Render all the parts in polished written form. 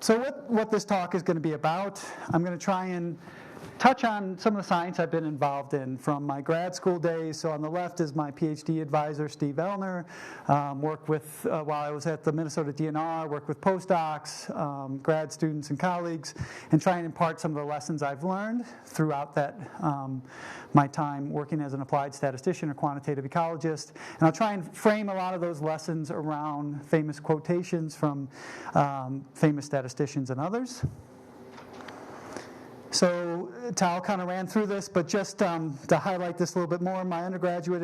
So what this talk is going to be about, I'm going to try and touch on some of the science I've been involved in from my grad school days. So on the left is my PhD advisor, Steve Elner. Worked with, while I was at the Minnesota DNR, worked with postdocs, grad students and colleagues, and try and impart some of the lessons I've learned throughout that my time working as an applied statistician or quantitative ecologist. And I'll try and frame a lot of those lessons around famous quotations from famous statisticians and others. So Tal kind of ran through this, but just to highlight this a little bit more, my undergraduate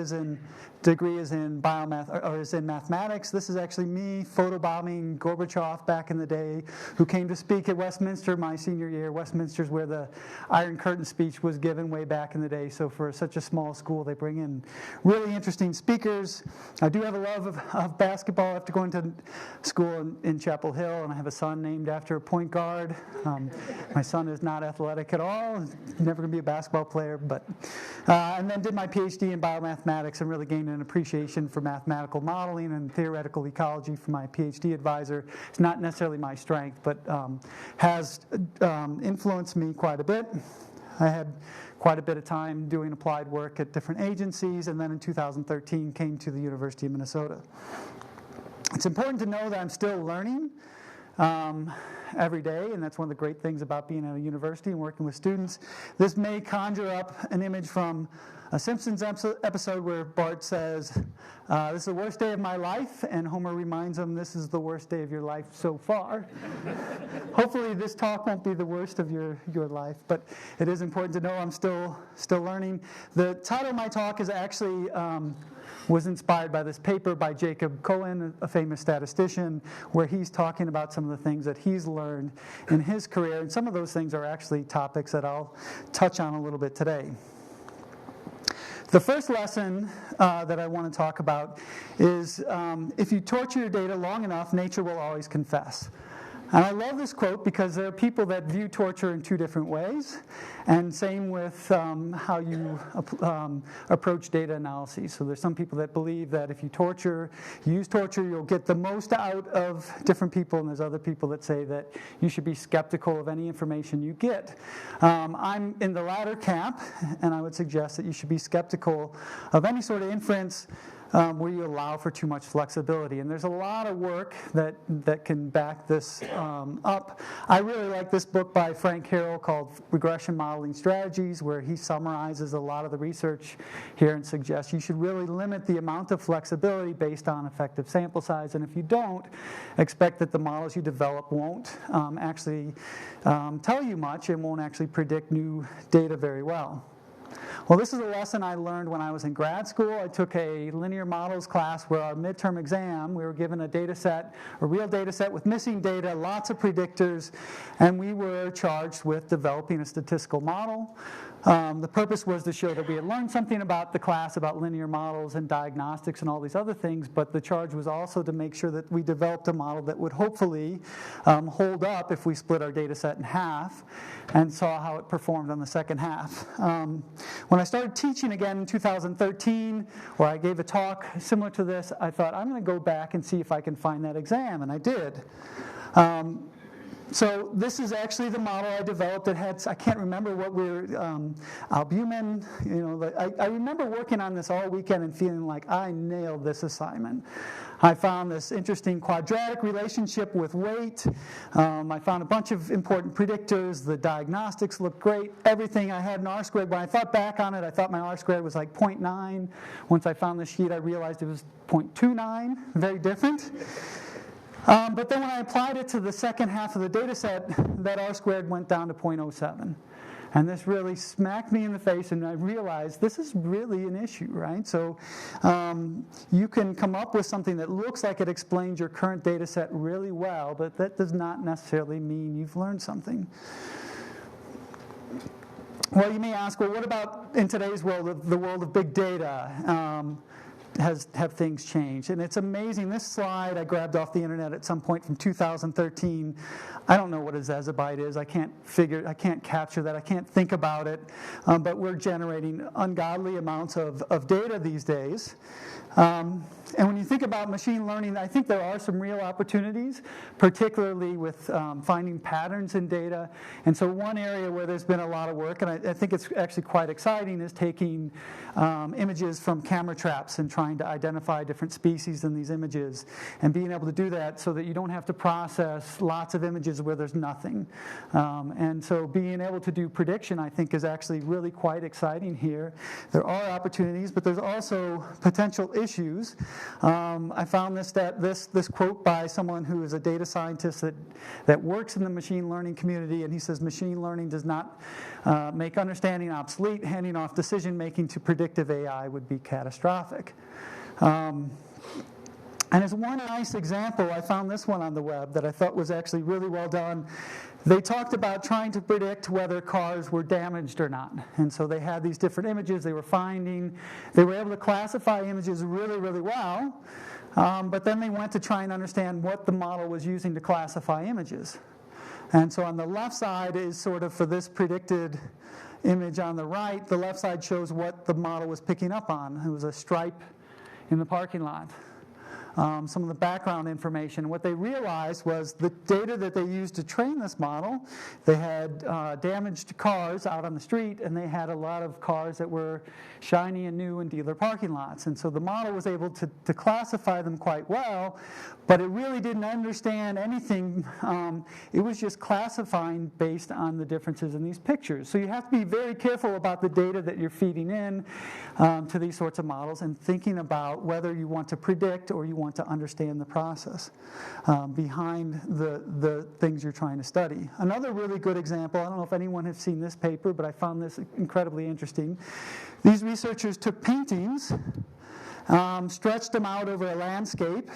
degree is in mathematics. This is actually me photobombing Gorbachev back in the day, who came to speak at Westminster my senior year. Westminster's where the Iron Curtain speech was given way back in the day. So for such a small school, they bring in really interesting speakers. I do have a love of basketball after going to school in Chapel Hill, and I have a son named after a point guard. My son is not athletic at all, never going to be a basketball player, but and then did my PhD in biomathematics and really gained an appreciation for mathematical modeling and theoretical ecology from my PhD advisor. It's not necessarily my strength, but has influenced me quite a bit. I had quite a bit of time doing applied work at different agencies, and then in 2013 came to the University of Minnesota. It's important to know that I'm still learning every day, and that's one of the great things about being at a university and working with students. This may conjure up an image from a Simpsons episode where Bart says, this is the worst day of my life, and Homer reminds him, this is the worst day of your life so far. Hopefully this talk won't be the worst of your life, but it is important to know I'm still learning. The title of my talk is actually was inspired by this paper by Jacob Cohen, a famous statistician, where he's talking about some of the things that he's learned in his career, and some of those things are actually topics that I'll touch on a little bit today. The first lesson that I want to talk about is if you torture your data long enough, nature will always confess. And I love this quote because there are people that view torture in two different ways, and same with how you approach data analyses. So there's some people that believe that if you use torture, you'll get the most out of different people, and there's other people that say that you should be skeptical of any information you get. I'm in the latter camp, and I would suggest that you should be skeptical of any sort of inference where you allow for too much flexibility. And there's a lot of work that can back this up. I really like this book by Frank Harrell called Regression Modeling Strategies, where he summarizes a lot of the research here and suggests you should really limit the amount of flexibility based on effective sample size. And if you don't, expect that the models you develop won't actually tell you much and won't actually predict new data very well. Well, this is a lesson I learned when I was in grad school. I took a linear models class where our midterm exam, we were given a data set, a real data set with missing data, lots of predictors, and we were charged with developing a statistical model. The purpose was to show that we had learned something about the class, about linear models and diagnostics and all these other things, but the charge was also to make sure that we developed a model that would hopefully hold up if we split our data set in half and saw how it performed on the second half. When I started teaching again in 2013, where I gave a talk similar to this, I thought, I'm going to go back and see if I can find that exam, and I did. So this is actually the model I developed. It had, I can't remember what albumin, I remember working on this all weekend and feeling like I nailed this assignment. I found this interesting quadratic relationship with weight. I found a bunch of important predictors. The diagnostics looked great. Everything I had in R-squared. When I thought back on it, I thought my R-squared was like 0.9. Once I found the sheet, I realized it was 0.29, very different. But then when I applied it to the second half of the data set, that R-squared went down to 0.07. And this really smacked me in the face, and I realized this is really an issue, right? So you can come up with something that looks like it explains your current data set really well, but that does not necessarily mean you've learned something. Well, you may ask, well, what about in today's world, the world of big data? Have things changed? And it's amazing. This slide I grabbed off the internet at some point from 2013. I don't know what a zettabyte is. I can't capture that. I can't think about it. But we're generating ungodly amounts of data these days. And when you think about machine learning, I think there are some real opportunities, particularly with finding patterns in data. And so one area where there's been a lot of work, and I think it's actually quite exciting, is taking images from camera traps and trying to identify different species in these images, and being able to do that so that you don't have to process lots of images where there's nothing. And so being able to do prediction, I think, is actually really quite exciting here. There are opportunities, but there's also potential issues. I found this quote by someone who is a data scientist that works in the machine learning community, and he says, machine learning does not make understanding obsolete. Handing off decision making to predictive AI would be catastrophic. And as one nice example, I found this one on the web that I thought was actually really well done. They talked about trying to predict whether cars were damaged or not. And so they had these different images they were finding. They were able to classify images really, really well. But then they went to try and understand what the model was using to classify images. And so on the left side is sort of for this predicted image on the right, the left side shows what the model was picking up on. It was a stripe in the parking lot. Some of the background information. What they realized was the data that they used to train this model, they had damaged cars out on the street, and they had a lot of cars that were shiny and new in dealer parking lots. And so the model was able to classify them quite well, but it really didn't understand anything. It was just classifying based on the differences in these pictures. So you have to be very careful about the data that you're feeding in to these sorts of models, and thinking about whether you want to predict or you want to understand the process behind the things you're trying to study. Another really good example, I don't know if anyone has seen this paper, but I found this incredibly interesting. These researchers took paintings, stretched them out over a landscape,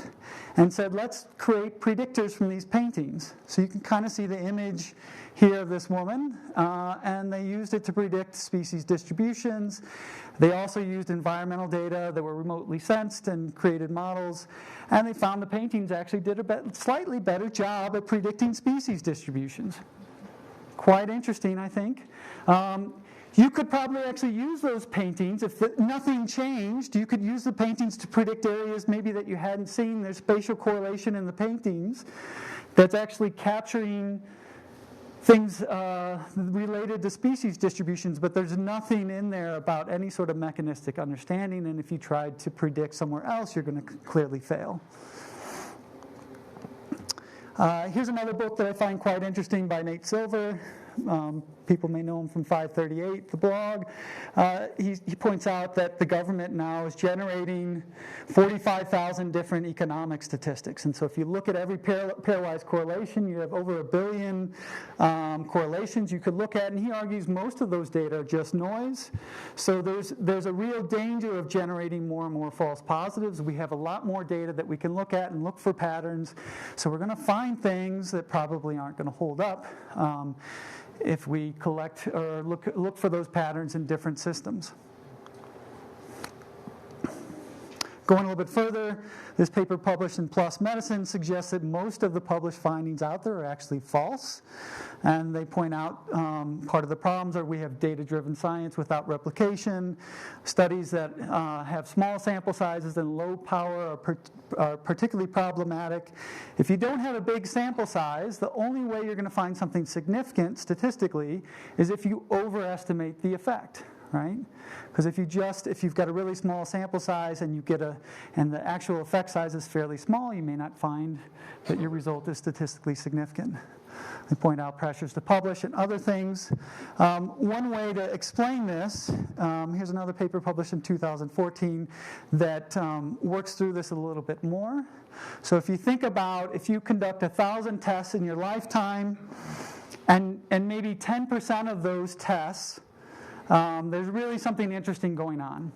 and said, let's create predictors from these paintings. So you can kind of see the image here of this woman, and they used it to predict species distributions. They also used environmental data that were remotely sensed and created models, and they found the paintings actually did a slightly better job at predicting species distributions. Quite interesting, I think. You could probably actually use those paintings. If nothing changed, you could use the paintings to predict areas maybe that you hadn't seen. There's spatial correlation in the paintings that's actually capturing things related to species distributions, but there's nothing in there about any sort of mechanistic understanding, and if you tried to predict somewhere else, you're going to clearly fail. Here's another book that I find quite interesting by Nate Silver. People may know him from 538, the blog. He points out that the government now is generating 45,000 different economic statistics. And so if you look at every pairwise correlation, you have over 1 billion correlations you could look at. And he argues most of those data are just noise. So there's a real danger of generating more and more false positives. We have a lot more data that we can look at and look for patterns. So we're going to find things that probably aren't going to hold up if we collect or look for those patterns in different systems. Going a little bit further, this paper published in PLOS Medicine suggests that most of the published findings out there are actually false. And they point out part of the problems are we have data-driven science without replication. Studies that have small sample sizes and low power are particularly problematic. If you don't have a big sample size, the only way you're going to find something significant statistically is if you overestimate the effect. Right? Because if you've got a really small sample size and and the actual effect size is fairly small, you may not find that your result is statistically significant. They point out pressures to publish and other things. One way to explain this, here's another paper published in 2014 that works through this a little bit more. So if you think about if you conduct 1,000 tests in your lifetime, and maybe 10% of those tests there's really something interesting going on.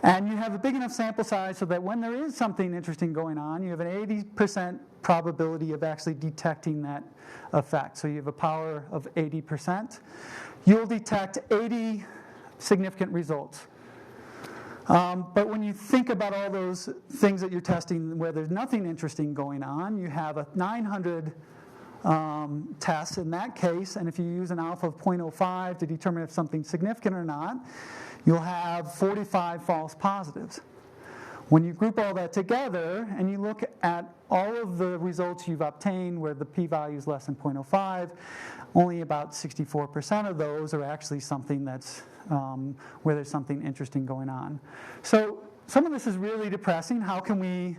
And you have a big enough sample size so that when there is something interesting going on, you have an 80% probability of actually detecting that effect. So you have a power of 80%. You'll detect 80 significant results. But when you think about all those things that you're testing where there's nothing interesting going on, you have a 900 tests in that case, and if you use an alpha of 0.05 to determine if something's significant or not, you'll have 45 false positives. When you group all that together and you look at all of the results you've obtained where the p-value is less than 0.05, only about 64% of those are actually something that's where there's something interesting going on. So some of this is really depressing. How can we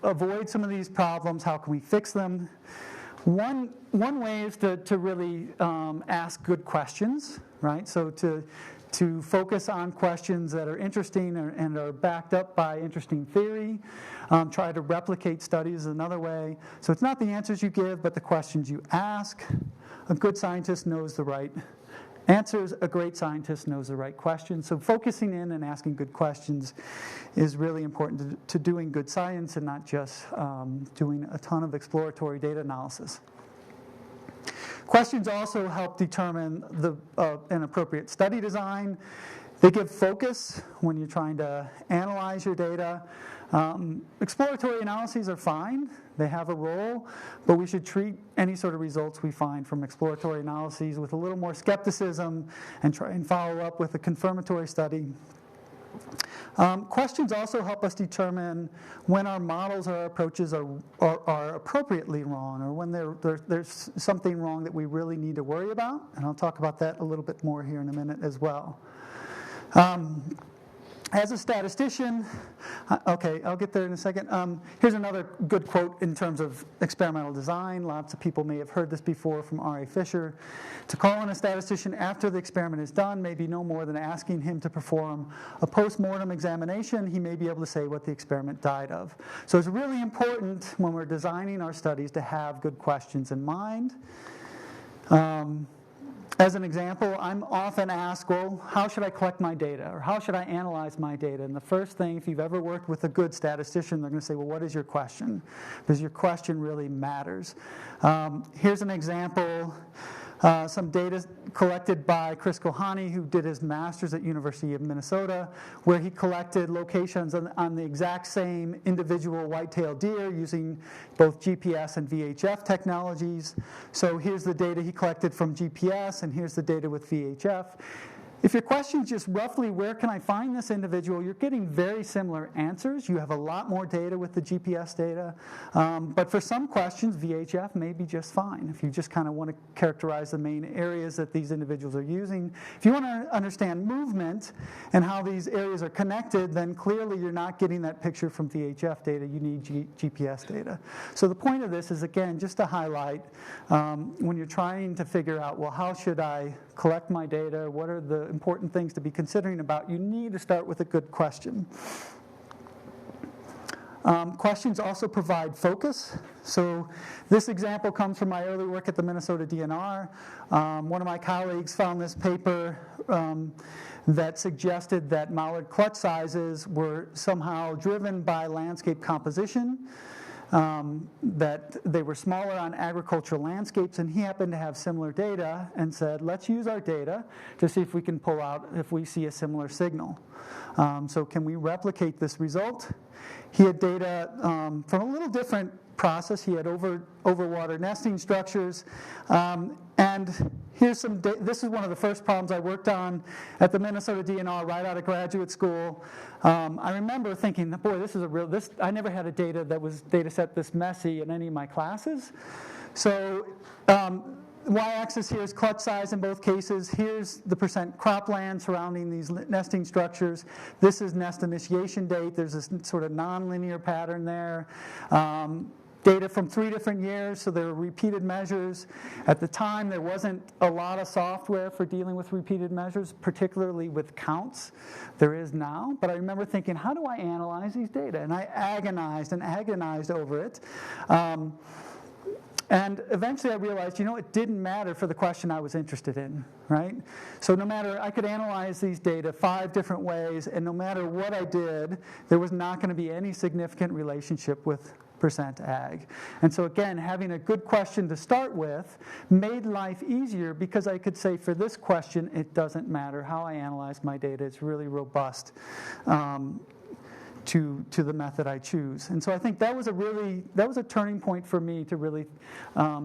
avoid some of these problems? How can we fix them? One way is to really ask good questions, right? So to focus on questions that are interesting and are backed up by interesting theory. Try to replicate studies is another way. So it's not the answers you give, but the questions you ask. A good scientist knows the right answers. A great scientist knows the right questions. So focusing in and asking good questions is really important to doing good science and not just doing a ton of exploratory data analysis. Questions also help determine an appropriate study design. They give focus when you're trying to analyze your data. Exploratory analyses are fine. They have a role, but we should treat any sort of results we find from exploratory analyses with a little more skepticism and try and follow up with a confirmatory study. Questions also help us determine when our models or our approaches are appropriately wrong, or when there's something wrong that we really need to worry about, and I'll talk about that a little bit more here in a minute as well. As a statistician, okay, I'll get there in a second. Here's another good quote in terms of experimental design. Lots of people may have heard this before from R.A. Fisher. To call on a statistician after the experiment is done may be no more than asking him to perform a post-mortem examination. He may be able to say what the experiment died of. So it's really important when we're designing our studies to have good questions in mind. As an example, I'm often asked, well, how should I collect my data? Or how should I analyze my data? And the first thing, if you've ever worked with a good statistician, they're going to say, well, what is your question? Because your question really matters. Here's an example. Some data collected by Chris Kohani, who did his master's at University of Minnesota, where he collected locations on the exact same individual white-tailed deer using both GPS and VHF technologies. So here's the data he collected from GPS, and here's the data with VHF. If your question is just roughly where can I find this individual, you're getting very similar answers. You have a lot more data with the GPS data. But for some questions, VHF may be just fine if you just kind of want to characterize the main areas that these individuals are using. If you want to understand movement and how these areas are connected, then clearly you're not getting that picture from VHF data. You need GPS data. So the point of this is, again, just to highlight when you're trying to figure out, well, how should I collect my data? What are the important things to be considering about? You need to start with a good question. Questions also provide focus. So this example comes from my early work at the Minnesota DNR. One of my colleagues found this paper that suggested that mallard clutch sizes were somehow driven by landscape composition. That they were smaller on agricultural landscapes, and he happened to have similar data and said, let's use our data to see if we can pull out if we see a similar signal. So can we replicate this result? He had data from a little different process. He had overwater nesting structures. And here's some this is one of the first problems I worked on at the Minnesota DNR right out of graduate school. I remember thinking, boy, I never had a data set this messy in any of my classes. So y-axis here is clutch size in both cases. Here's the percent cropland surrounding these nesting structures. This is nest initiation date. There's this sort of nonlinear pattern there. Data from 3 different years, so there were repeated measures. At the time, there wasn't a lot of software for dealing with repeated measures, particularly with counts. There is now, but I remember thinking, how do I analyze these data? And I agonized over it. And eventually I realized, it didn't matter for the question I was interested in, right? So no matter, I could analyze these data 5 different ways, and no matter what I did, there was not going to be any significant relationship with percent ag. And so again, having a good question to start with made life easier because I could say for this question, it doesn't matter how I analyze my data. It's really robust to the method I choose. And so I think that was a turning point for me to really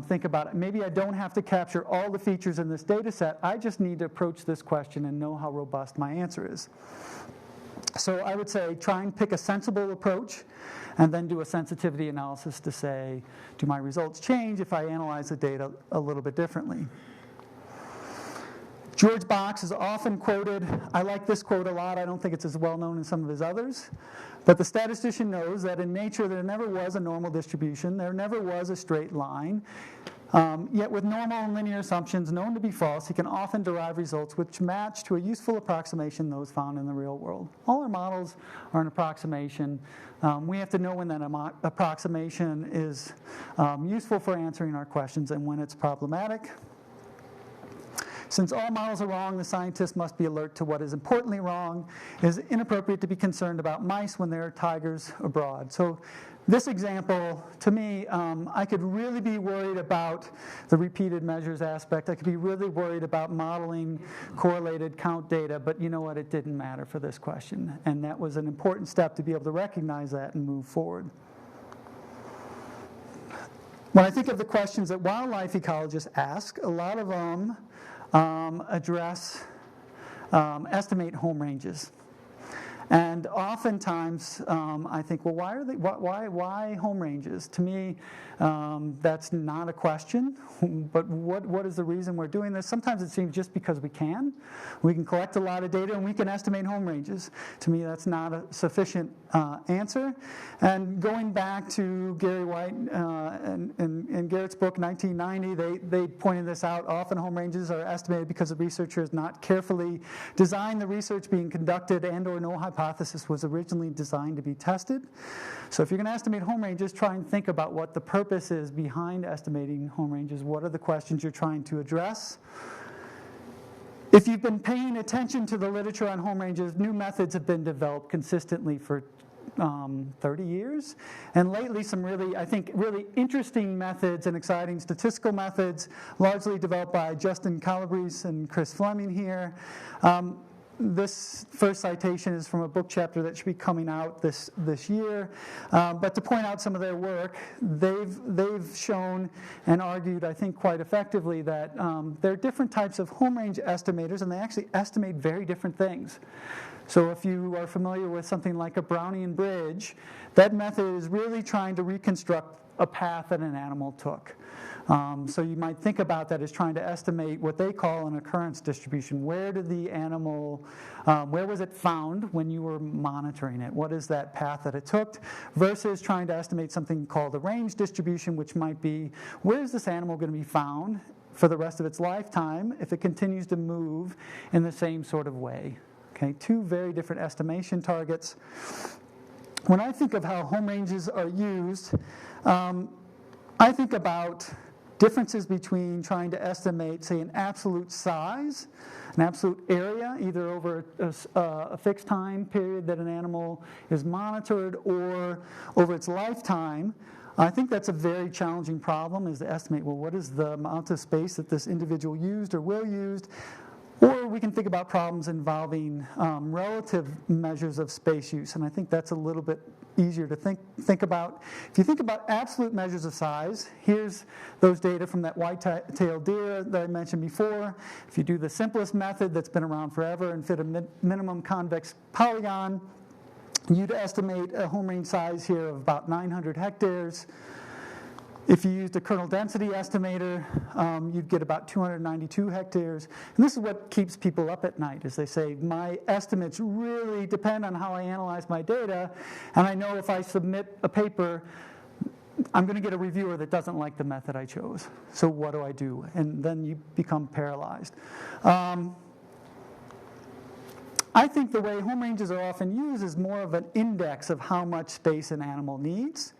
think about it. Maybe I don't have to capture all the features in this data set. I just need to approach this question and know how robust my answer is. So I would say try and pick a sensible approach and then do a sensitivity analysis to say, do my results change if I analyze the data a little bit differently? George Box is often quoted. I like this quote a lot. I don't think it's as well known as some of his others. But the statistician knows that in nature there never was a normal distribution. There never was a straight line. Yet with normal and linear assumptions known to be false, he can often derive results which match to a useful approximation those found in the real world. All our models are an approximation. We have to know when that approximation is useful for answering our questions and when it's problematic. Since all models are wrong, the scientists must be alert to what is importantly wrong. It is inappropriate to be concerned about mice when there are tigers abroad. So this example, to me, I could really be worried about the repeated measures aspect. I could be really worried about modeling correlated count data, but you know what? It didn't matter for this question. And that was an important step to be able to recognize that and move forward. When I think of the questions that wildlife ecologists ask, a lot of them estimate home ranges. And oftentimes, I think, well, why home ranges? To me, that's not a question, but what is the reason we're doing this? Sometimes it seems just because we can. We can collect a lot of data and we can estimate home ranges. To me, that's not a sufficient answer. And going back to Gary White and Garrett's book, 1990, they pointed this out. Often home ranges are estimated because the researchers not carefully designed the research being conducted and or no hypothesis was originally designed to be tested. So if you're going to estimate home ranges, try and think about what the purpose is behind estimating home ranges. What are the questions you're trying to address? If you've been paying attention to the literature on home ranges, new methods have been developed consistently for 30 years. And lately some really, I think, really interesting methods and exciting statistical methods, largely developed by Justin Calabrese and Chris Fleming here. This first citation is from a book chapter that should be coming out this year. But to point out some of their work, they've shown and argued, I think, quite effectively that there are different types of home range estimators, and they actually estimate very different things. So if you are familiar with something like a Brownian bridge, that method is really trying to reconstruct a path that an animal took. So you might think about that as trying to estimate what they call an occurrence distribution. Where did the animal, where was it found when you were monitoring it? What is that path that it took? Versus trying to estimate something called a range distribution, which might be, where is this animal going to be found for the rest of its lifetime if it continues to move in the same sort of way? Okay, two very different estimation targets. When I think of how home ranges are used, I think about differences between trying to estimate, say, an absolute size, an absolute area, either over a fixed time period that an animal is monitored or over its lifetime. I think that's a very challenging problem, is to estimate, well, what is the amount of space that this individual used or will use? Or we can think about problems involving relative measures of space use, and I think that's a little bit easier to think about. If you think about absolute measures of size, here's those data from that white-tailed deer that I mentioned before. If you do the simplest method that's been around forever and fit a minimum convex polygon, you'd estimate a home range size here of about 900 hectares. If you used a kernel density estimator, you'd get about 292 hectares. And this is what keeps people up at night, is they say, my estimates really depend on how I analyze my data, and I know if I submit a paper, I'm going to get a reviewer that doesn't like the method I chose. So what do I do? And then you become paralyzed. I think the way home ranges are often used is more of an index of how much space an animal needs.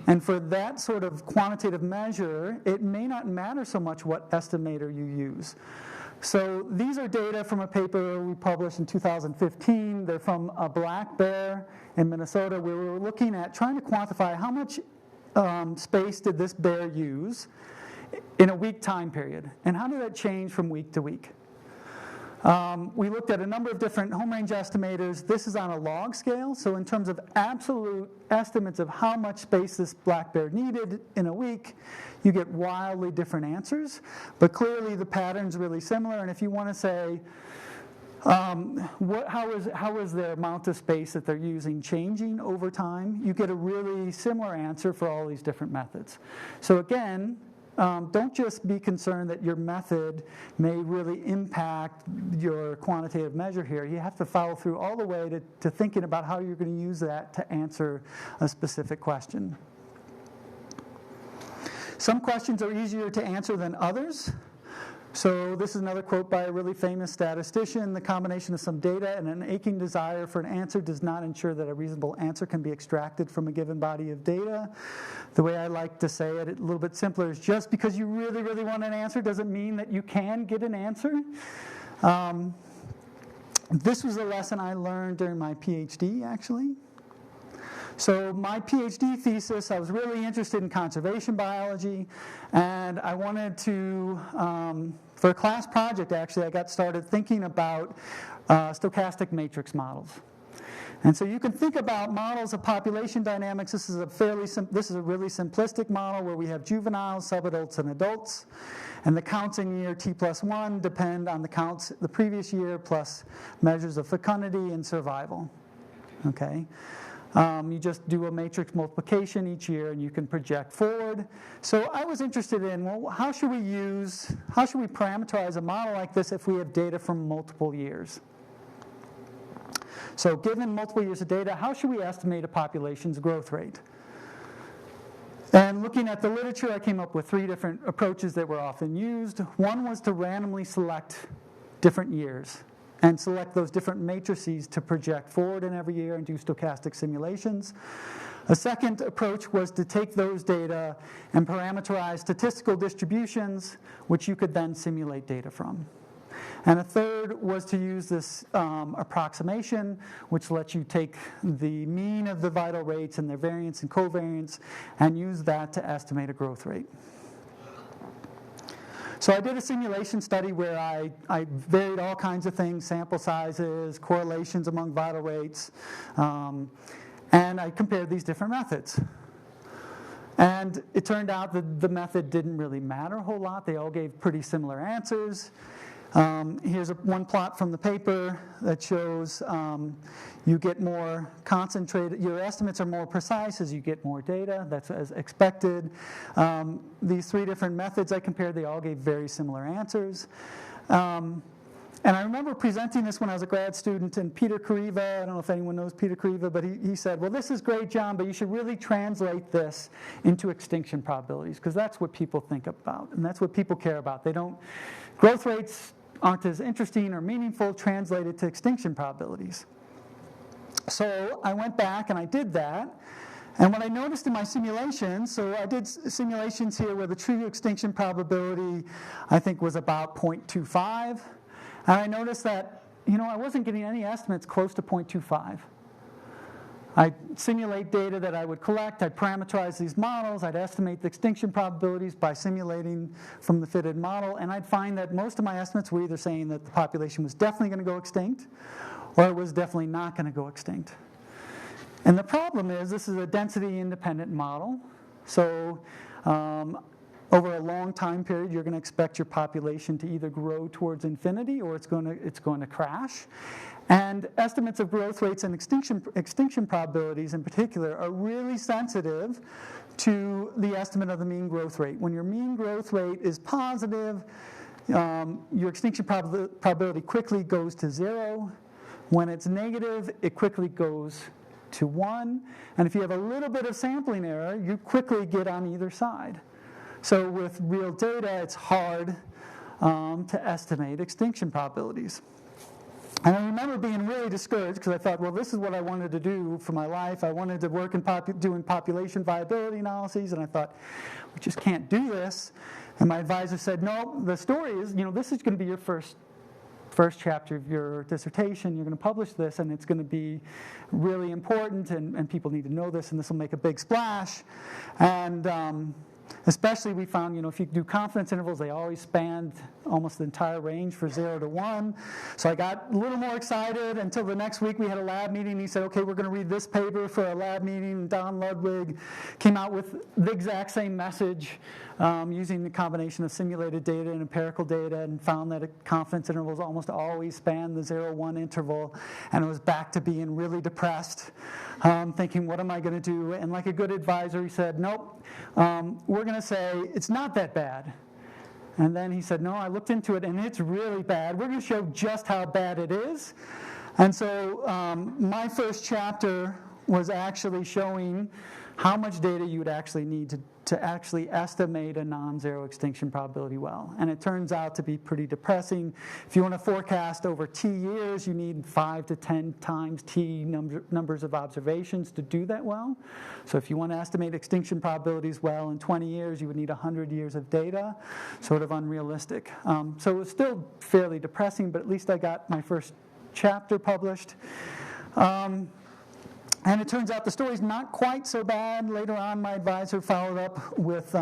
And for that sort of quantitative measure, it may not matter so much what estimator you use. So these are data from a paper we published in 2015. They're from a black bear in Minnesota, where we were looking at trying to quantify how much space did this bear use in a week time period, and how did that change from week to week. We looked at a number of different home range estimators. This is on a log scale, so in terms of absolute estimates of how much space this black bear needed in a week, you get wildly different answers. But clearly the pattern's really similar, and if you want to say, how is the amount of space that they're using changing over time, you get a really similar answer for all these different methods. So again, don't just be concerned that your method may really impact your quantitative measure here. You have to follow through all the way to thinking about how you're going to use that to answer a specific question. Some questions are easier to answer than others. So this is another quote by a really famous statistician. The combination of some data and an aching desire for an answer does not ensure that a reasonable answer can be extracted from a given body of data. The way I like to say it a little bit simpler is just because you really, really want an answer doesn't mean that you can get an answer. This was a lesson I learned during my PhD, actually. So my PhD thesis, I was really interested in conservation biology, and I wanted to, for a class project actually, I got started thinking about stochastic matrix models. And so you can think about models of population dynamics. This is a really simplistic model where we have juveniles, subadults, and adults, and the counts in year t+1 depend on the counts the previous year plus measures of fecundity and survival. Okay. You just do a matrix multiplication each year and you can project forward. So I was interested in, well, how should we parameterize a model like this if we have data from multiple years? So given multiple years of data, how should we estimate a population's growth rate? And looking at the literature, I came up with 3 different approaches that were often used. One was to randomly select different years and select those different matrices to project forward in every year and do stochastic simulations. A second approach was to take those data and parameterize statistical distributions, which you could then simulate data from. And a third was to use this approximation, which lets you take the mean of the vital rates and their variance and covariance and use that to estimate a growth rate. So I did a simulation study where I varied all kinds of things, sample sizes, correlations among vital rates, and I compared these different methods. And it turned out that the method didn't really matter a whole lot. They all gave pretty similar answers. Here's one plot from the paper that shows you get more concentrated, your estimates are more precise as you get more data. That's as expected. These 3 different methods I compared, they all gave very similar answers. And I remember presenting this when I was a grad student, and Peter Kariva, I don't know if anyone knows Peter Kariva, but he said, well, this is great, John, but you should really translate this into extinction probabilities, because that's what people think about, and that's what people care about. Growth rates aren't as interesting or meaningful translated to extinction probabilities. So I went back and I did that. And what I noticed in my simulations, so I did simulations here where the true extinction probability, I think, was about 0.25. And I noticed that, I wasn't getting any estimates close to 0.25. I'd simulate data that I would collect, I'd parameterize these models, I'd estimate the extinction probabilities by simulating from the fitted model, and I'd find that most of my estimates were either saying that the population was definitely going to go extinct, or it was definitely not going to go extinct. And the problem is this is a density-independent model, so over a long time period, you're going to expect your population to either grow towards infinity or it's going to crash. And estimates of growth rates and extinction probabilities in particular are really sensitive to the estimate of the mean growth rate. When your mean growth rate is positive, your extinction probability quickly goes to 0. When it's negative, it quickly goes to 1. And if you have a little bit of sampling error, you quickly get on either side. So with real data, it's hard to estimate extinction probabilities. And I remember being really discouraged because I thought, well, this is what I wanted to do for my life. I wanted to work in doing population viability analyses, and I thought, we just can't do this. And my advisor said, no, the story is, this is going to be your first chapter of your dissertation. You're going to publish this, and it's going to be really important, and people need to know this, and this will make a big splash. And Especially we found, if you do confidence intervals, they always spanned almost the entire range for 0 to 1. So I got a little more excited until the next week we had a lab meeting. He said, okay, we're going to read this paper for a lab meeting. Don Ludwig came out with the exact same message using the combination of simulated data and empirical data, and found that confidence intervals almost always span the 0-1 interval. And it was back to being really depressed, thinking, what am I going to do? And like a good advisor, he said, nope, we're going to say it's not that bad. And then he said, no, I looked into it, and it's really bad. We're going to show just how bad it is. And so my first chapter was actually showing how much data you would actually need to actually estimate a non-zero extinction probability well. And it turns out to be pretty depressing. If you want to forecast over t years, you need 5 to 10 times t numbers of observations to do that well. So if you want to estimate extinction probabilities well in 20 years, you would need 100 years of data. Sort of unrealistic. So it was still fairly depressing, but at least I got my first chapter published. And it turns out the story's not quite so bad. Later on, my advisor followed up with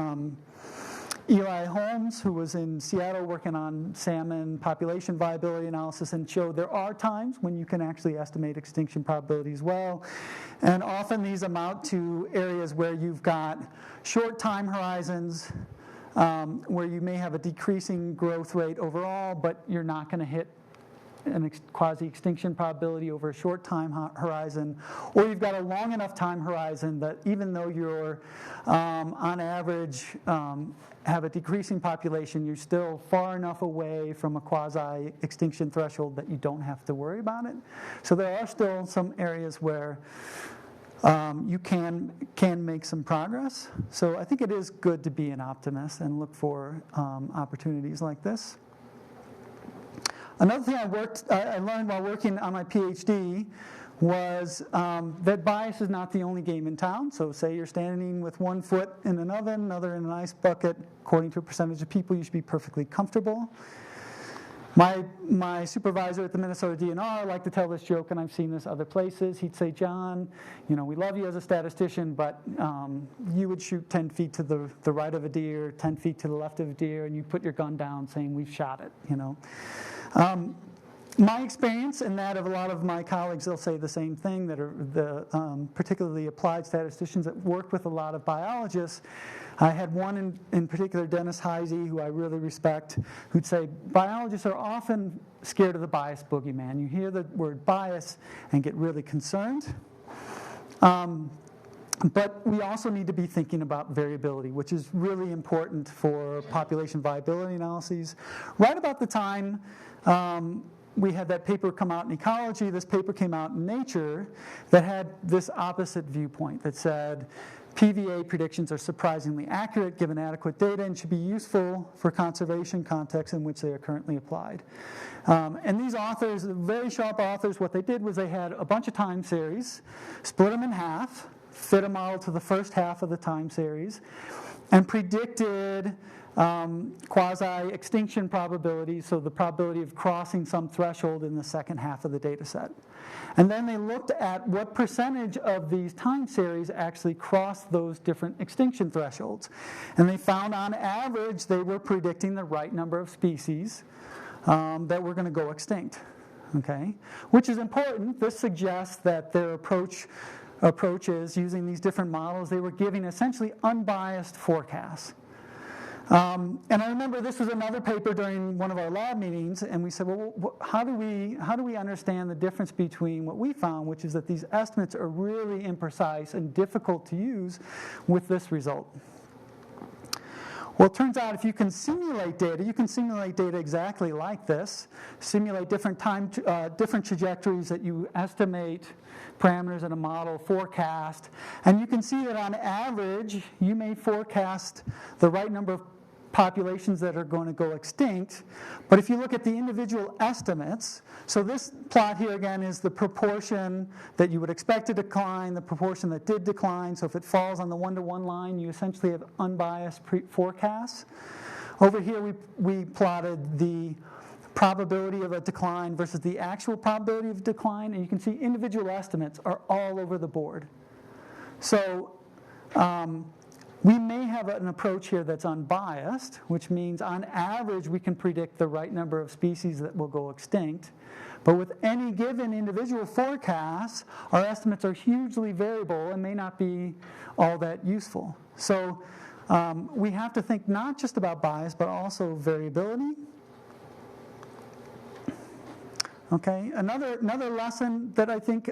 Eli Holmes, who was in Seattle working on salmon population viability analysis, and showed there are times when you can actually estimate extinction probabilities well. And often these amount to areas where you've got short time horizons, where you may have a decreasing growth rate overall, but you're not going to hit an quasi-extinction probability over a short time horizon, or you've got a long enough time horizon that even though you're on average have a decreasing population, you're still far enough away from a quasi-extinction threshold that you don't have to worry about it. So there are still some areas where you can make some progress. So I think it is good to be an optimist and look for opportunities like this. Another thing I learned while working on my PhD was that bias is not the only game in town. So say you're standing with one foot in an oven, another in an ice bucket. According to a percentage of people, you should be perfectly comfortable. My supervisor at the Minnesota DNR liked to tell this joke, and I've seen this other places. He'd say, John, we love you as a statistician, but you would shoot 10 feet to the right of a deer, 10 feet to the left of a deer, and you put your gun down saying, we've shot it, My experience and that of a lot of my colleagues, they'll say the same thing, that are the particularly applied statisticians that work with a lot of biologists. I had one in particular, Dennis Heisey, who I really respect, who'd say biologists are often scared of the bias boogeyman. You hear the word bias and get really concerned. But we also need to be thinking about variability, which is really important for population viability analyses. Right about the time we had that paper come out in ecology, this paper came out in Nature that had this opposite viewpoint that said PVA predictions are surprisingly accurate given adequate data and should be useful for conservation contexts in which they are currently applied. And these authors, very sharp authors, what they did was they had a bunch of time series, split them in half, fit a model to the first half of the time series, and predicted quasi-extinction probabilities, so the probability of crossing some threshold in the second half of the data set. And then they looked at what percentage of these time series actually crossed those different extinction thresholds. And they found on average they were predicting the right number of species that were going to go extinct, okay? Which is important. This suggests that their approaches using these different models, they were giving essentially unbiased forecasts. And I remember this was another paper during one of our lab meetings, and we said, well, how do we understand the difference between what we found, which is that these estimates are really imprecise and difficult to use, with this result? Well, it turns out if you can simulate data, you can simulate data exactly like this, simulate different different trajectories that you estimate parameters in a model, forecast, and you can see that on average, you may forecast the right number of populations that are going to go extinct. But if you look at the individual estimates, so this plot here again is the proportion that you would expect to decline, the proportion that did decline. So if it falls on the 1-to-1 line, you essentially have unbiased forecasts. Over here we plotted the probability of a decline versus the actual probability of decline, and you can see individual estimates are all over the board. So We may have an approach here that's unbiased, which means on average we can predict the right number of species that will go extinct. But with any given individual forecast, our estimates are hugely variable and may not be all that useful. So we have to think not just about bias, but also variability. Okay, another lesson that I think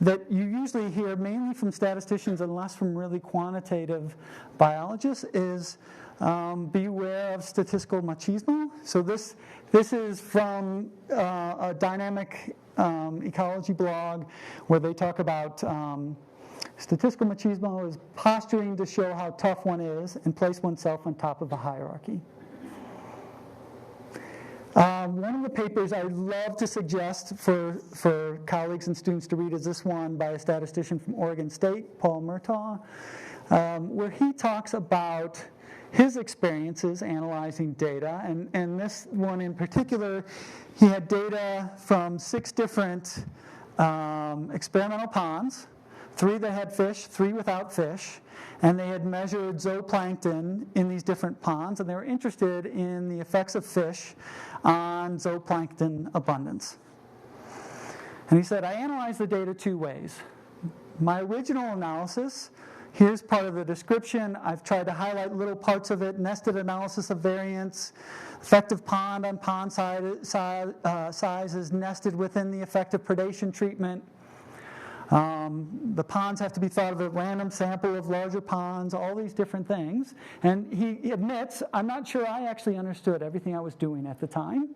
that you usually hear mainly from statisticians and less from really quantitative biologists is beware of statistical machismo. So this is from a dynamic ecology blog where they talk about statistical machismo is posturing to show how tough one is and place oneself on top of a hierarchy. One of the papers I love to suggest for colleagues and students to read is this one by a statistician from Oregon State, Paul Murtaugh, where he talks about his experiences analyzing data, and this one in particular, he had data from 6 different experimental ponds, 3 that had fish, 3 without fish, and they had measured zooplankton in these different ponds, and they were interested in the effects of fish on zooplankton abundance. And he said, I analyzed the data 2 ways. My original analysis, here's part of the description. I've tried to highlight little parts of it, nested analysis of variance, effective pond on pond sizes nested within the effective predation treatment. The ponds have to be thought of as a random sample of larger ponds, all these different things. And he admits, I'm not sure I actually understood everything I was doing at the time.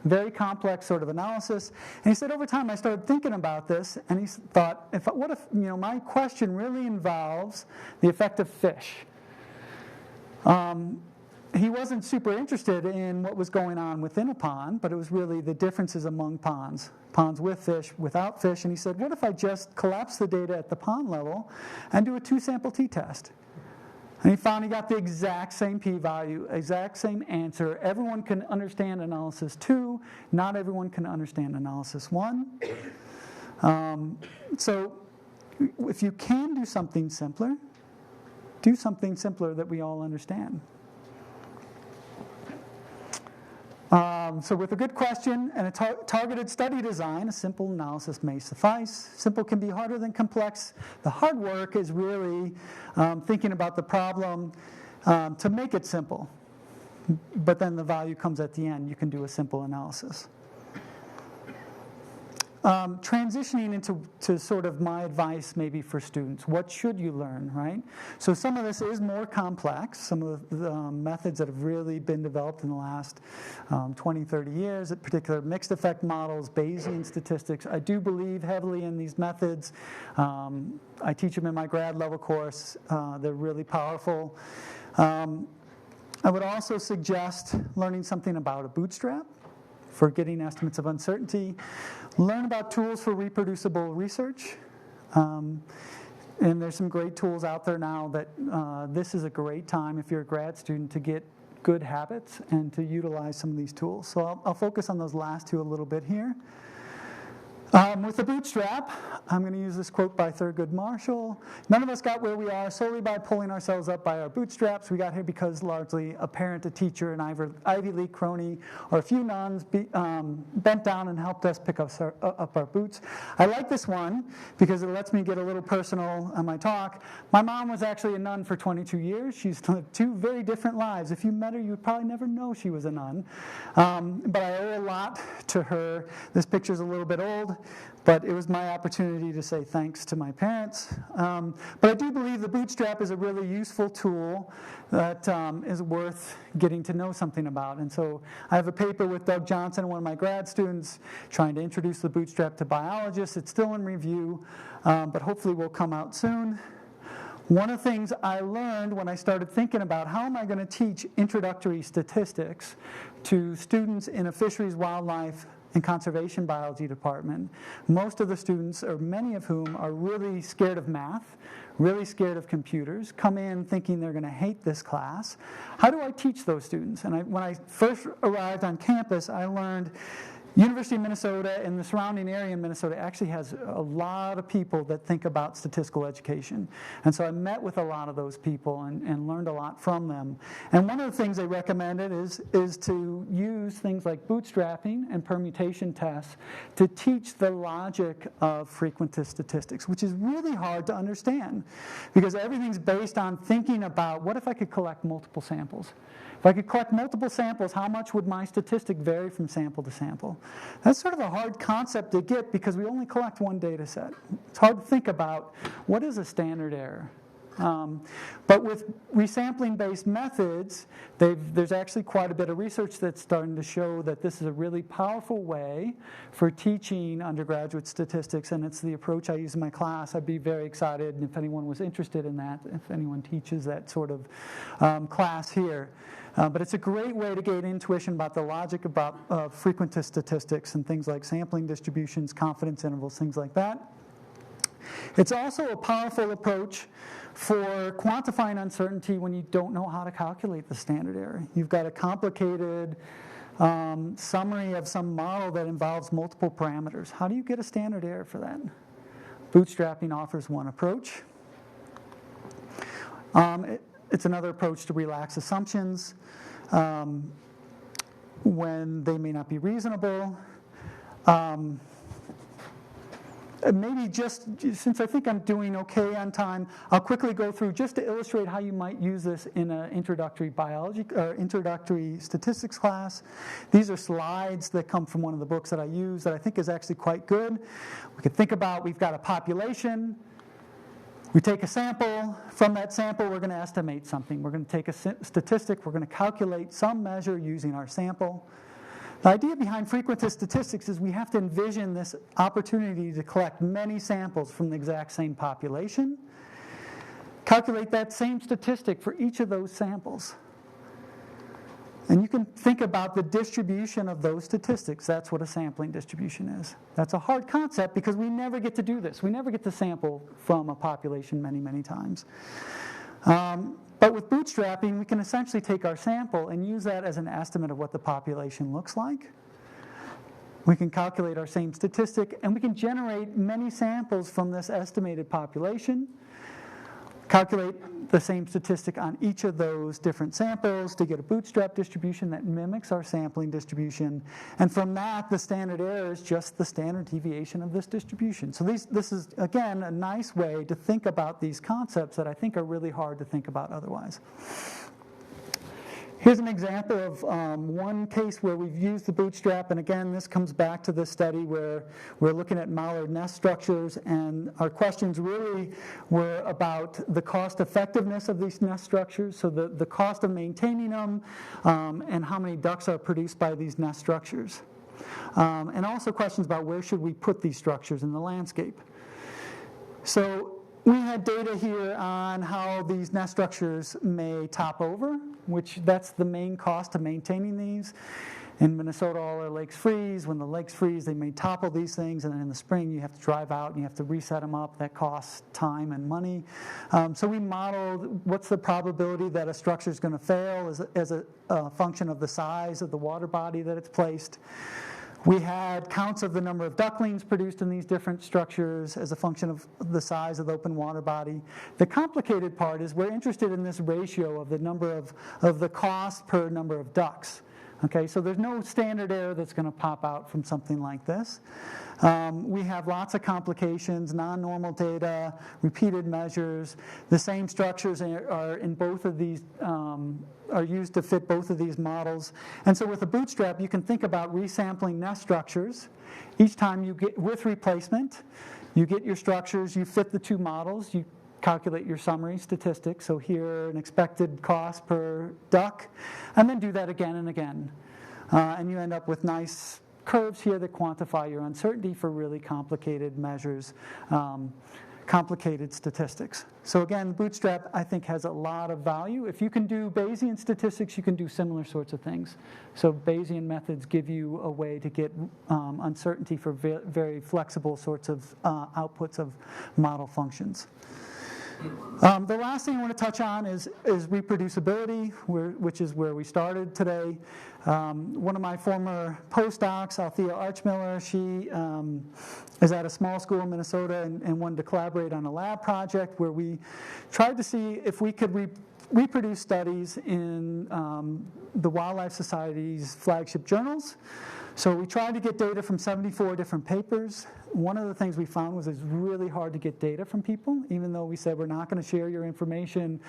Very complex sort of analysis. And he said, over time I started thinking about this, and he thought, what if my question really involves the effect of fish? He wasn't super interested in what was going on within a pond, but it was really the differences among ponds with fish, without fish. And he said, what if I just collapse the data at the pond level and do a 2-sample t-test? And he found he got the exact same p-value, exact same answer. Everyone can understand analysis 2. Not everyone can understand analysis 1. So if you can do something simpler that we all understand. So with a good question and a targeted study design, a simple analysis may suffice. Simple can be harder than complex. The hard work is really thinking about the problem to make it simple. But then the value comes at the end. You can do a simple analysis. Transitioning into sort of my advice maybe for students. What should you learn, right? So some of this is more complex. Some of the methods that have really been developed in the last 20, 30 years, in particular mixed effect models, Bayesian statistics. I do believe heavily in these methods. I teach them in my grad level course. They're really powerful. I would also suggest learning something about a bootstrap for getting estimates of uncertainty. Learn about tools for reproducible research. And there's some great tools out there now that this is a great time if you're a grad student to get good habits and to utilize some of these tools. So I'll focus on those last 2 a little bit here. With the bootstrap, I'm going to use this quote by Thurgood Marshall. None of us got where we are solely by pulling ourselves up by our bootstraps. We got here because largely a parent, a teacher, an Ivy League crony, or a few nuns bent down and helped us pick up our boots. I like this one because it lets me get a little personal on my talk. My mom was actually a nun for 22 years. She's lived 2 very different lives. If you met her, you'd probably never know she was a nun. But I owe a lot to her. This picture's a little bit old, but it was my opportunity to say thanks to my parents. But I do believe the bootstrap is a really useful tool that is worth getting to know something about. And so I have a paper with Doug Johnson, one of my grad students, trying to introduce the bootstrap to biologists. It's still in review, but hopefully will come out soon. One of the things I learned when I started thinking about how am I going to teach introductory statistics to students in a fisheries, wildlife, and conservation biology department, most of the students, or many of whom, are really scared of math, really scared of computers, come in thinking they're going to hate this class. How do I teach those students? And when I first arrived on campus, I learned University of Minnesota and the surrounding area in Minnesota actually has a lot of people that think about statistical education. And so I met with a lot of those people and learned a lot from them. And one of the things they recommended is to use things like bootstrapping and permutation tests to teach the logic of frequentist statistics, which is really hard to understand because everything's based on thinking about what if I could collect multiple samples? If I could collect multiple samples, how much would my statistic vary from sample to sample? That's sort of a hard concept to get because we only collect one data set. It's hard to think about what is a standard error. But with resampling-based methods, there's actually quite a bit of research that's starting to show that this is a really powerful way for teaching undergraduate statistics, and it's the approach I use in my class. I'd be very excited if anyone was interested in that, if anyone teaches that sort of class here. But it's a great way to gain intuition about the logic about frequentist statistics and things like sampling distributions, confidence intervals, things like that. It's also a powerful approach for quantifying uncertainty when you don't know how to calculate the standard error. You've got a complicated summary of some model that involves multiple parameters. How do you get a standard error for that? Bootstrapping offers one approach. It's another approach to relax assumptions when they may not be reasonable. Maybe just, since I think I'm doing okay on time, I'll quickly go through just to illustrate how you might use this in an introductory biology or introductory statistics class. These are slides that come from one of the books that I use that I think is actually quite good. We could think about we've got a population. We take a sample. From that sample, we're going to estimate something. We're going to take a statistic. We're going to calculate some measure using our sample. The idea behind frequentist statistics is we have to envision this opportunity to collect many samples from the exact same population, calculate that same statistic for each of those samples. And you can think about the distribution of those statistics. That's what a sampling distribution is. That's a hard concept because we never get to do this. We never get to sample from a population many, many times. But with bootstrapping, we can essentially take our sample and use that as an estimate of what the population looks like. We can calculate our same statistic, and we can generate many samples from this estimated population, calculate the same statistic on each of those different samples to get a bootstrap distribution that mimics our sampling distribution. And from that, the standard error is just the standard deviation of this distribution. So this is, again, a nice way to think about these concepts that I think are really hard to think about otherwise. Here's an example of one case where we've used the bootstrap, and again, this comes back to this study where we're looking at mallard nest structures, and our questions really were about the cost effectiveness of these nest structures, so the cost of maintaining them, and how many ducks are produced by these nest structures. And also questions about where should we put these structures in the landscape. So we had data here on how these nest structures may top over, which that's the main cost of maintaining these. In Minnesota, all our lakes freeze. When the lakes freeze, they may topple these things, and then in the spring, you have to drive out and you have to reset them up. That costs time and money. So we modeled what's the probability that a structure is going to fail as a function of the size of the water body that it's placed. We had counts of the number of ducklings produced in these different structures as a function of the size of the open water body. The complicated part is we're interested in this ratio of the number of the cost per number of ducks. Okay, so there's no standard error that's going to pop out from something like this. We have lots of complications, non-normal data, repeated measures. The same structures are in both of these, are used to fit both of these models. And so with a bootstrap, you can think about resampling nest structures. Each time you get, with replacement, you get your structures, you fit the two models, you calculate your summary statistics. So here, an expected cost per duck, and then do that again and again. And you end up with nice curves here that quantify your uncertainty for really complicated measures, complicated statistics. So again, Bootstrap, I think, has a lot of value. If you can do Bayesian statistics, you can do similar sorts of things. So Bayesian methods give you a way to get uncertainty for very flexible sorts of outputs of model functions. The last thing I want to touch on is reproducibility, which is where we started today. One of my former postdocs, Althea Archmiller, she is at a small school in Minnesota and wanted to collaborate on a lab project where we tried to see if we could reproduce studies in the Wildlife Society's flagship journals. So we tried to get data from 74 different papers. One of the things we found was it's really hard to get data from people, even though we said we're not going to share your information,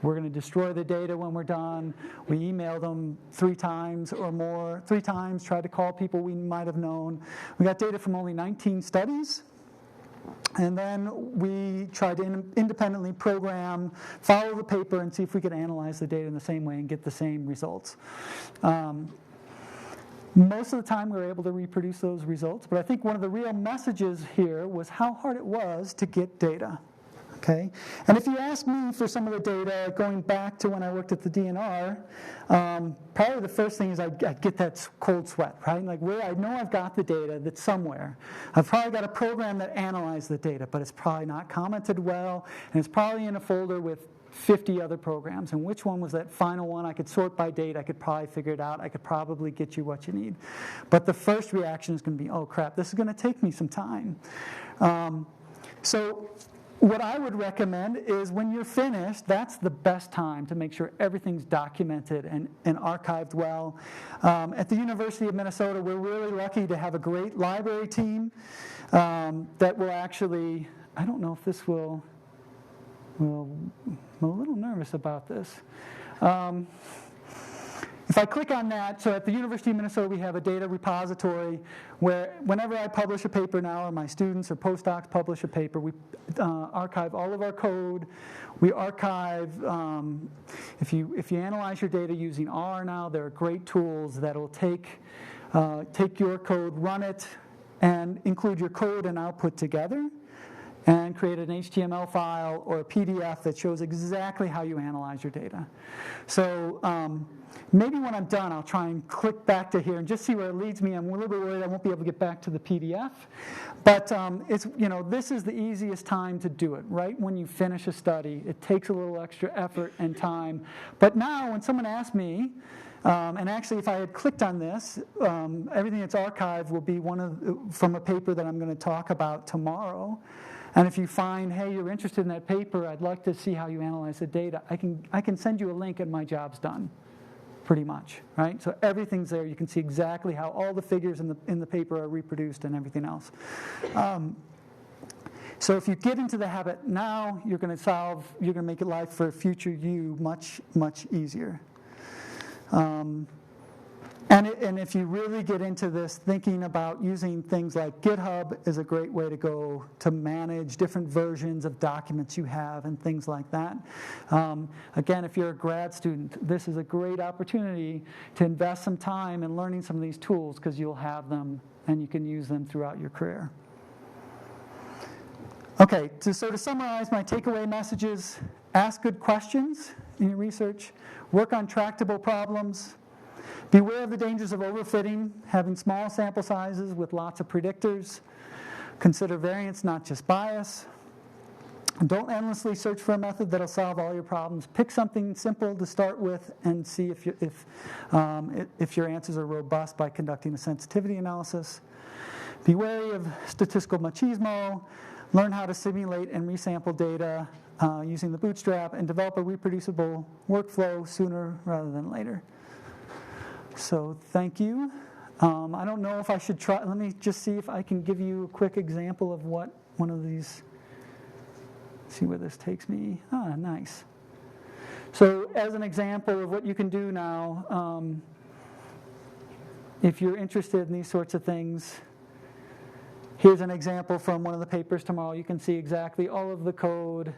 we're going to destroy the data when we're done. We emailed them 3 times or more, 3 times, tried to call people we might have known. We got data from only 19 studies. And then we tried to independently program, follow the paper, and see if we could analyze the data in the same way and get the same results. Most of the time we were able to reproduce those results, but I think one of the real messages here was how hard it was to get data. Okay? And if you ask me for some of the data going back to when I worked at the DNR, probably the first thing is I get that cold sweat, right? Like where I know I've got the data that's somewhere. I've probably got a program that analyzed the data, but it's probably not commented well, and it's probably in a folder with 50 other programs, and which one was that final one? I could sort by date, I could probably figure it out, I could probably get you what you need. But the first reaction is going to be, oh crap, this is going to take me some time. So what I would recommend is when you're finished, that's the best time to make sure everything's documented and archived well. At the University of Minnesota, we're really lucky to have a great library team that will actually, I don't know if this will, I'm a little nervous about this. If I click on that, so at the University of Minnesota we have a data repository where whenever I publish a paper now, or my students or postdocs publish a paper, we archive all of our code. We archive, if you analyze your data using R now, there are great tools that will take your code, run it, and include your code and output together, and create an HTML file or a PDF that shows exactly how you analyze your data. So maybe when I'm done, I'll try and click back to here and just see where it leads me. I'm a little bit worried I won't be able to get back to the PDF. But it's, this is the easiest time to do it, right when you finish a study. It takes a little extra effort and time. But now when someone asks me, and actually if I had clicked on this, everything that's archived will be from a paper that I'm going to talk about tomorrow. And if you find, hey, you're interested in that paper, I'd like to see how you analyze the data, I can send you a link and my job's done, pretty much, right? So everything's there. You can see exactly how all the figures in the paper are reproduced and everything else. So if you get into the habit now, you're going to make your life for future you much, much easier. And if you really get into this, thinking about using things like GitHub is a great way to go to manage different versions of documents you have and things like that. Again, if you're a grad student, this is a great opportunity to invest some time in learning some of these tools because you'll have them and you can use them throughout your career. Okay, so to summarize my takeaway messages, ask good questions in your research, work on tractable problems, beware of the dangers of overfitting, having small sample sizes with lots of predictors. Consider variance, not just bias. Don't endlessly search for a method that'll solve all your problems. Pick something simple to start with and see if your answers are robust by conducting a sensitivity analysis. Be wary of statistical machismo. Learn how to simulate and resample data using the bootstrap, and develop a reproducible workflow sooner rather than later. So thank you. I don't know if I should try. Let me just see if I can give you a quick example of what one of these. See where this takes me. Ah, nice. So as an example of what you can do now, if you're interested in these sorts of things, here's an example from one of the papers tomorrow. You can see exactly all of the code,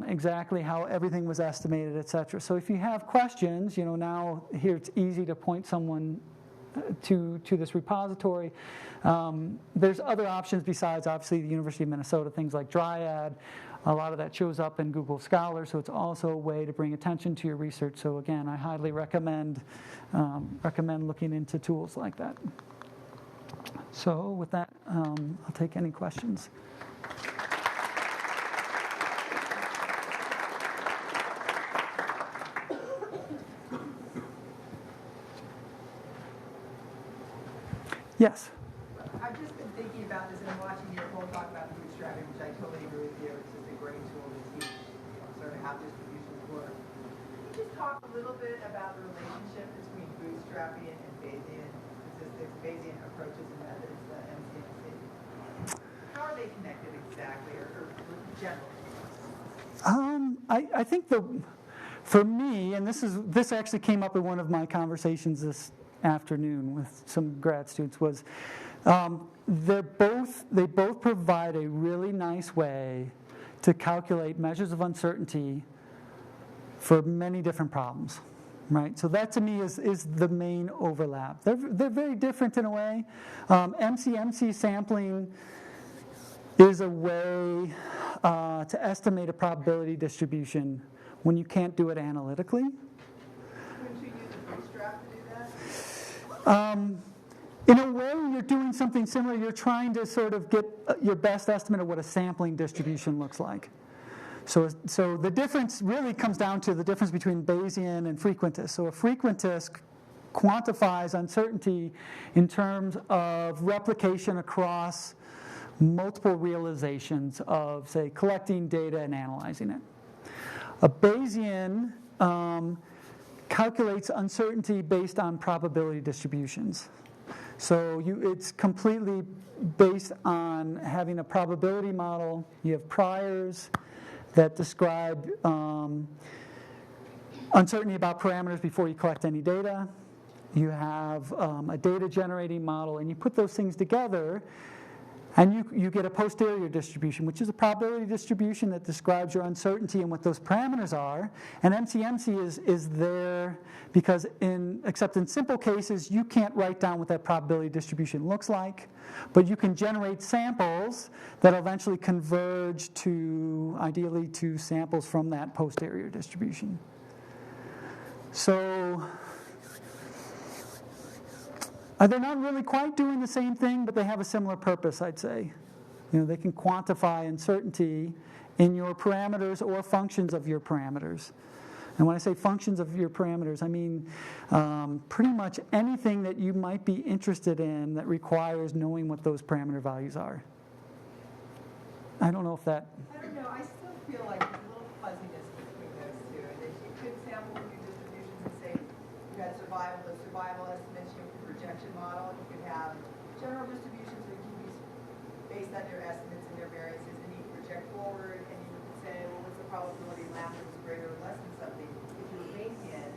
exactly how everything was estimated, et cetera. So if you have questions, now here it's easy to point someone to this repository. There's other options besides, obviously, the University of Minnesota, things like Dryad. A lot of that shows up in Google Scholar, so it's also a way to bring attention to your research. So again, I highly recommend looking into tools like that. So with that, I'll take any questions. Yes? I've just been thinking about this and watching your whole talk about bootstrapping, which I totally agree with you. It's just a great tool to teach sort of how distributions work. Can you just talk a little bit about the relationship between bootstrapping and Bayesian statistics, Bayesian approaches and methods, the MCMC? How are they connected exactly, or generally? I think for me, and this actually came up in one of my conversations this afternoon with some grad students, was they both provide a really nice way to calculate measures of uncertainty for many different problems, right? So that to me is the main overlap. They're very different in a way. MCMC sampling is a way to estimate a probability distribution when you can't do it analytically. Couldn't you use a bootstrap to do that? In a way, you're doing something similar. You're trying to sort of get your best estimate of what a sampling distribution looks like. So the difference really comes down to the difference between Bayesian and frequentist. So a frequentist quantifies uncertainty in terms of replication across multiple realizations of, say, collecting data and analyzing it. A Bayesian calculates uncertainty based on probability distributions. So it's completely based on having a probability model. You have priors that describe uncertainty about parameters before you collect any data. You have a data generating model, and you put those things together, and you get a posterior distribution, which is a probability distribution that describes your uncertainty and what those parameters are. And MCMC is there because except in simple cases, you can't write down what that probability distribution looks like, but you can generate samples that eventually converge to, ideally, to samples from that posterior distribution. So they're not really quite doing the same thing, but they have a similar purpose, I'd say. They can quantify uncertainty in your parameters or functions of your parameters. And when I say functions of your parameters, I mean pretty much anything that you might be interested in that requires knowing what those parameter values are. I don't know if that... I don't know. I still feel like there's a little fuzziness between those two. And that you could sample your distributions and say you had survival estimates, you have a projection model. You could have general distributions that can be based on your estimates and their variances, and you can project forward, and you can say, well, what's the probability lambda is greater or less than something. If you're Bayesian,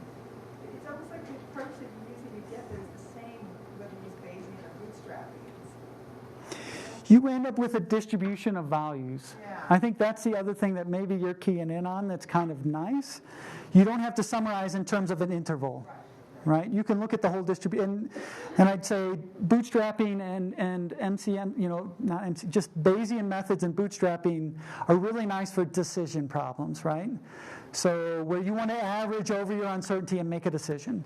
it's almost like the approach that you're using to get there is the same whether you use Bayesian or bootstrapping. You end up with a distribution of values. Yeah. I think that's the other thing that maybe you're keying in on that's kind of nice. You don't have to summarize in terms of an interval. Right? You can look at the whole distribution, and I'd say bootstrapping and MCM, just Bayesian methods and bootstrapping are really nice for decision problems, right? So where you want to average over your uncertainty and make a decision.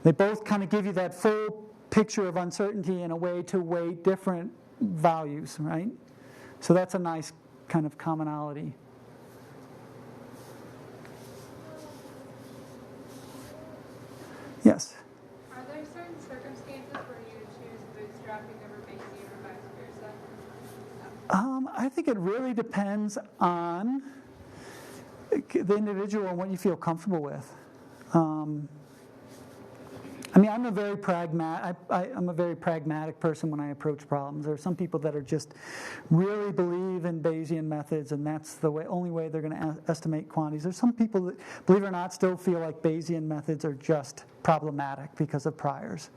They both kind of give you that full picture of uncertainty in a way to weight different values, right? So that's a nice kind of commonality. Yes? Are there certain circumstances where you would choose bootstrapping over Bayesian or vice versa? I think it really depends on the individual and what you feel comfortable with. I'm a very pragmatic person when I approach problems. There are some people that are just really believe in Bayesian methods, and that's the only way they're going to estimate quantities. There's some people that, believe it or not, still feel like Bayesian methods are just problematic because of priors.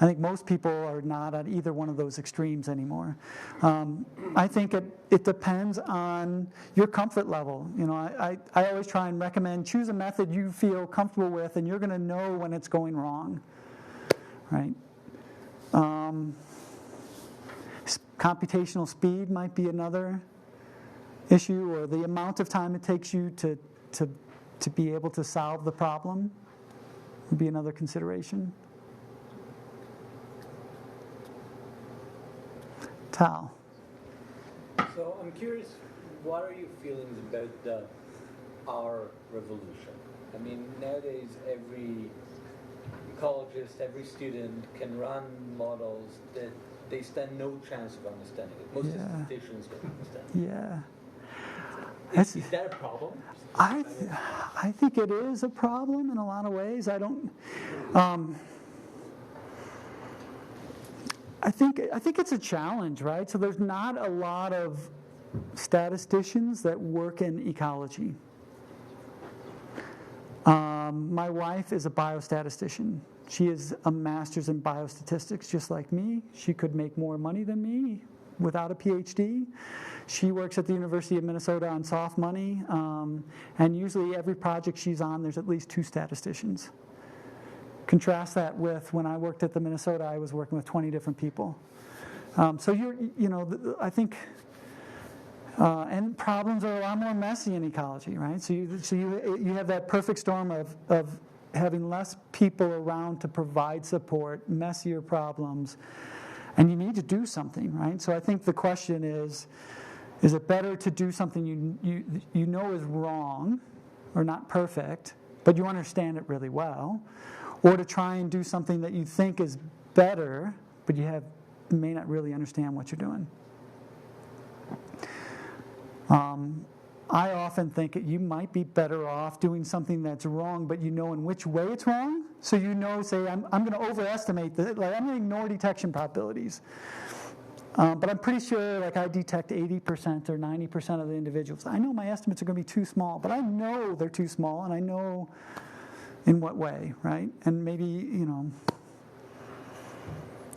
I think most people are not at either one of those extremes anymore. I think it depends on your comfort level. I always try and recommend choose a method you feel comfortable with, and you're going to know when it's going wrong. Right? Computational speed might be another issue, or the amount of time it takes you to be able to solve the problem would be another consideration. Tal. So I'm curious, what are your feelings about our revolution? I mean, nowadays ecologist, every student can run models that they stand no chance of understanding it. Most statisticians don't understand it. Yeah. Is that a problem? I think it is a problem in a lot of ways. I don't. I think it's a challenge, right? So there's not a lot of statisticians that work in ecology. My wife is a biostatistician. She is a master's in biostatistics, just like me. She could make more money than me without a PhD. She works at the University of Minnesota on soft money, and usually every project she's on, there's at least 2 statisticians. Contrast that with when I worked at the Minnesota, I was working with 20 different people. So I think, and problems are a lot more messy in ecology, right? So you have that perfect storm of having less people around to provide support, messier problems, and you need to do something, right? So I think the question is it better to do something you know is wrong or not perfect, but you understand it really well, or to try and do something that you think is better, but you may not really understand what you're doing? I often think you might be better off doing something that's wrong, but you know in which way it's wrong. So you know, say, I'm going to overestimate I'm going to ignore detection probabilities. But I'm pretty sure I detect 80% or 90% of the individuals. I know my estimates are going to be too small, but I know they're too small, and I know in what way, right? And maybe,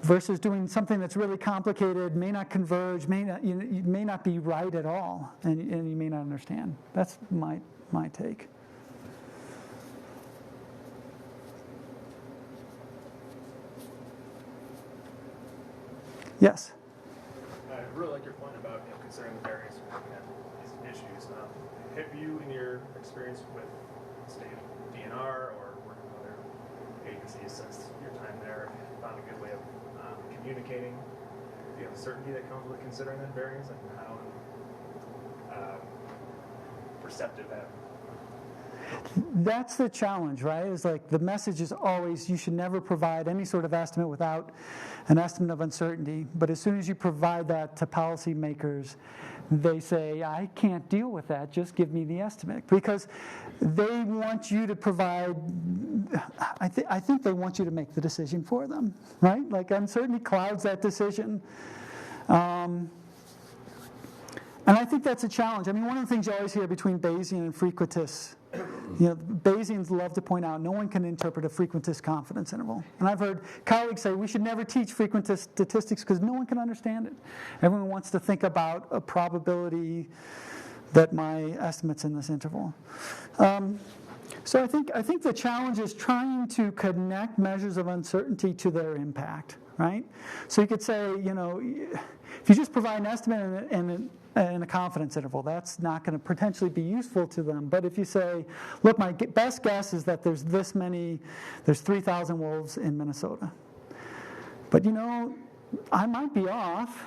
versus doing something that's really complicated, may not converge, you may not be right at all, and you may not understand. That's my take. Yes? I really like your point about considering the various these issues. Have you, in your experience with state DNR or working with other agencies since your time there, found a good way of communicating the uncertainty that comes with considering that variance, and how receptive have? That's the challenge, right? Is the message is always you should never provide any sort of estimate without an estimate of uncertainty. But as soon as you provide that to policymakers, they say, I can't deal with that, just give me the estimate. Because they want you to provide, I think they want you to make the decision for them, right? Uncertainty clouds that decision. And I think that's a challenge. I mean, one of the things you always hear between Bayesian and frequentist, Bayesians love to point out no one can interpret a frequentist confidence interval. And I've heard colleagues say we should never teach frequentist statistics because no one can understand it. Everyone wants to think about a probability that my estimate's in this interval. So I think the challenge is trying to connect measures of uncertainty to their impact, right? So you could say, if you just provide an estimate and a confidence interval, that's not going to potentially be useful to them. But if you say, look, my best guess is that there's 3,000 wolves in Minnesota. But I might be off.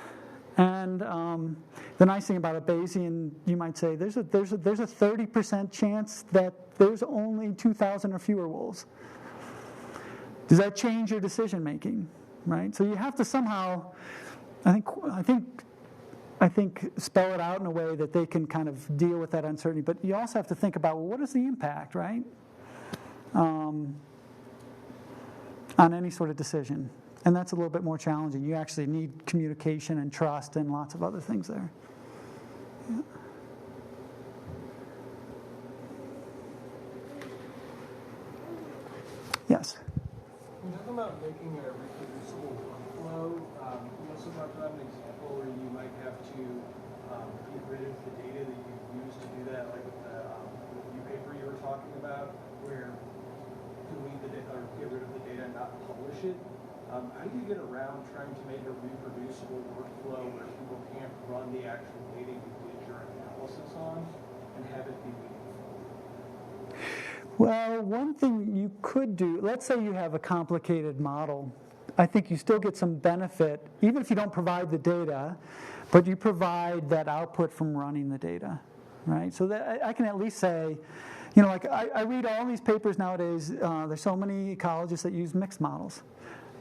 And the nice thing about a Bayesian, you might say, there's a 30% chance that there's only 2,000 or fewer wolves. Does that change your decision making, right? So you have to somehow, I think spell it out in a way that they can kind of deal with that uncertainty. But you also have to think about, well, what is the impact, right? On any sort of decision. And that's a little bit more challenging. You actually need communication and trust and lots of other things there. Yeah. Yes? When you talk about making a reproducible workflow, you also talked about an example where you might have to get rid of the data that you used to do that, like with the review paper you were talking about, where delete the data or get rid of the data and not publish it. How do you get around trying to make a reproducible workflow where people can't run the actual data you did your analysis on and have it be meaningful? Well, one thing you could do, let's say you have a complicated model. I think you still get some benefit, even if you don't provide the data, but you provide that output from running the data, right? So that I can at least say, You know, like I read all these papers nowadays. There's so many ecologists that use mixed models.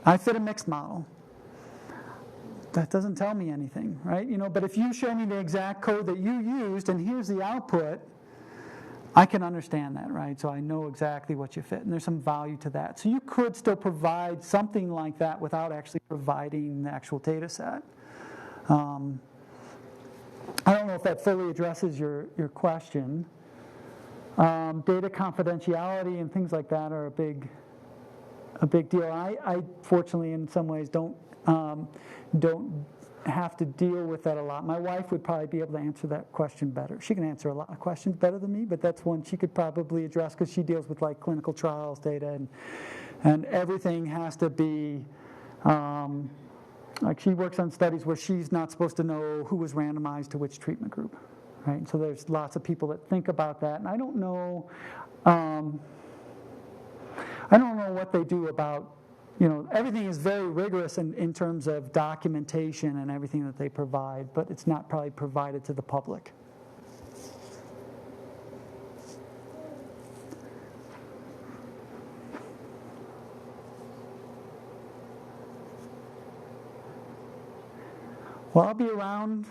I fit a mixed model. That doesn't tell me anything, right? You know, but if you show me the exact code that you used and here's the output, I can understand that, right? So I know exactly what you fit, and there's some value to that. So you could still provide something like that without actually providing the actual data set. I don't know if that fully addresses your question. Data confidentiality and things like that are a big deal. I fortunately, in some ways, don't have to deal with that a lot. My wife would probably be able to answer that question better. She can answer a lot of questions better than me, but that's one she could probably address because she deals with like clinical trials data and everything has to be like she works on studies where she's not supposed to know who was randomized to which treatment group, right? So there's lots of people that think about that, and I don't know what they do about. You know, everything is very rigorous in terms of documentation and everything that they provide, but it's not probably provided to the public. Well, I'll be around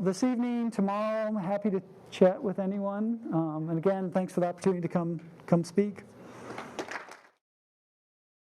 this evening, tomorrow. I'm happy to chat with anyone. And again, thanks for the opportunity to come speak.